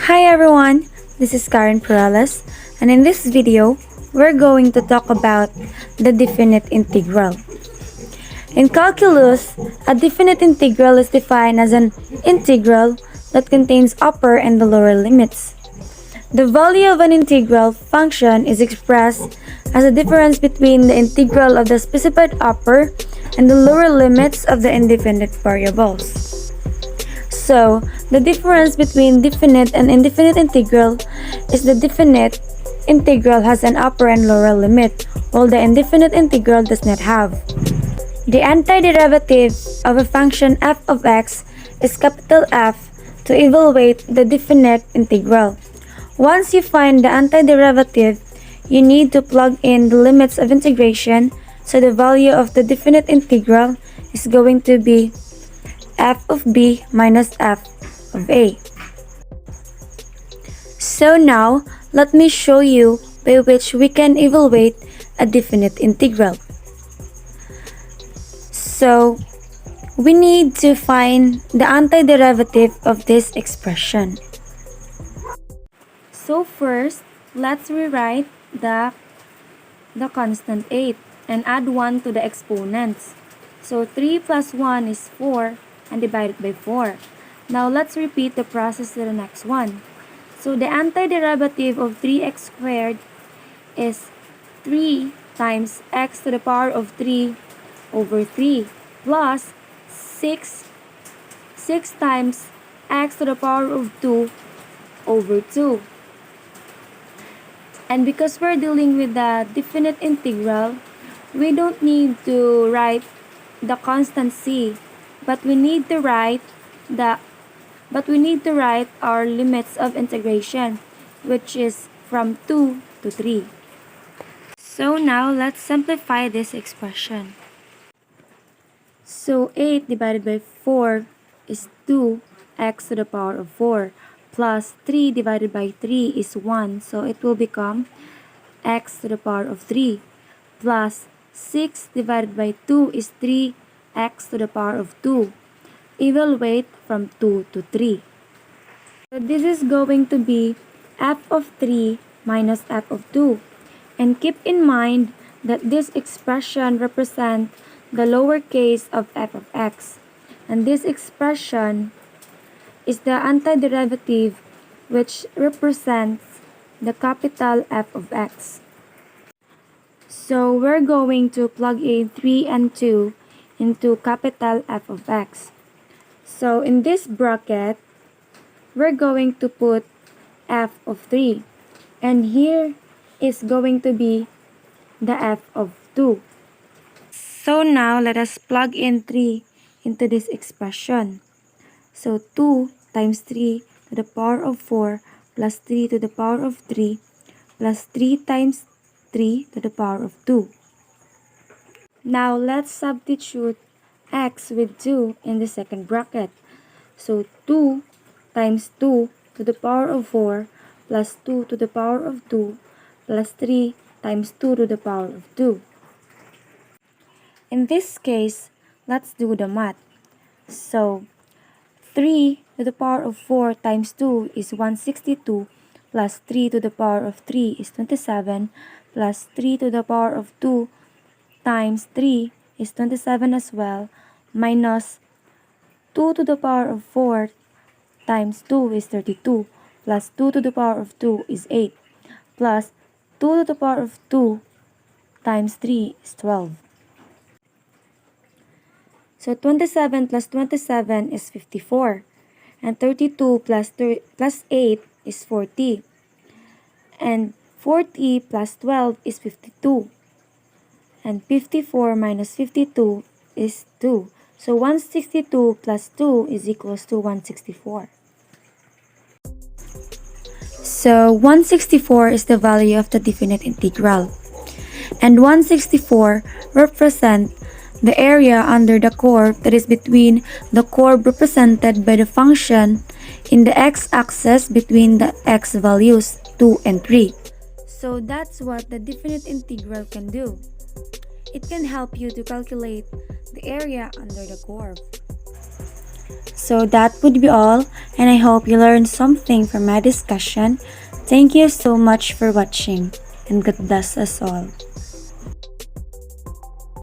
Hi everyone, this is Karen Perales, and in this video, we're going to talk about the definite integral. In calculus, a definite integral is defined as an integral that contains upper and the lower limits. The value of an integral function is expressed as the difference between the integral of the specified upper and the lower limits of the indefinite variables. So, the difference between definite and indefinite integral is the definite integral has an upper and lower limit, while the indefinite integral does not have. The antiderivative of a function f of x is capital F to evaluate the definite integral. Once you find the antiderivative, you need to plug in the limits of integration, so the value of the definite integral is going to be f of b minus f of a. So now, let me show you by which we can evaluate a definite integral. So, we need to find the antiderivative of this expression. So first, let's rewrite the constant 8 and add 1 to the exponents. So 3 plus 1 is 4 and divide it by 4. Now let's repeat the process to the next one. So the antiderivative of 3x squared is 3 times x to the power of 3 over 3 plus 6 times x to the power of 2 over 2. And because we're dealing with the definite integral, we don't need to write the constant c, but we need to write our limits of integration, which is from 2 to 3. So now let's simplify this expression. So 8 divided by 4 is 2x to the power of 4 plus 3 divided by 3 is 1, so it will become x to the power of 3 plus 6 divided by 2 is 3x to the power of 2. Evaluate from 2 to 3. So this is going to be f of 3 minus f of 2. And keep in mind that this expression represents the lower case of f of x. And this expression is the antiderivative, which represents the capital F of x. So we're going to plug in 3 and 2 into capital F of x. So in this bracket, we're going to put f of 3. And here is going to be the f of 2. So now let us plug in 3 into this expression. So 2 times 3 to the power of 4 plus 3 to the power of 3 plus 3 times 3 to the power of 2. Now let's substitute x with 2 in the second bracket. So 2 times 2 to the power of 4 plus 2 to the power of 2 plus 3 times 2 to the power of 2. In this case, let's do the math. So 3 to the power of 4 times 2 is 162 plus 3 to the power of 3 is 27 plus 3 to the power of 2 times 3 is 27 as well minus 2 to the power of 4 times 2 is 32 plus 2 to the power of 2 is 8 plus 2 to the power of 2 times 3 is 12. So 27 plus 27 is 54. And 32 plus 8 is 40. And 40 plus 12 is 52. And 54 minus 52 is 2. So 162 plus 2 is equals to 164. So 164 is the value of the definite integral. And 164 represents the area under the curve that is between the curve represented by the function in the x-axis between the x values 2 and 3. So that's what the definite integral can do. It can help you to calculate the area under the curve. So that would be all, and I hope you learned something from my discussion. Thank you so much for watching, and God bless us all.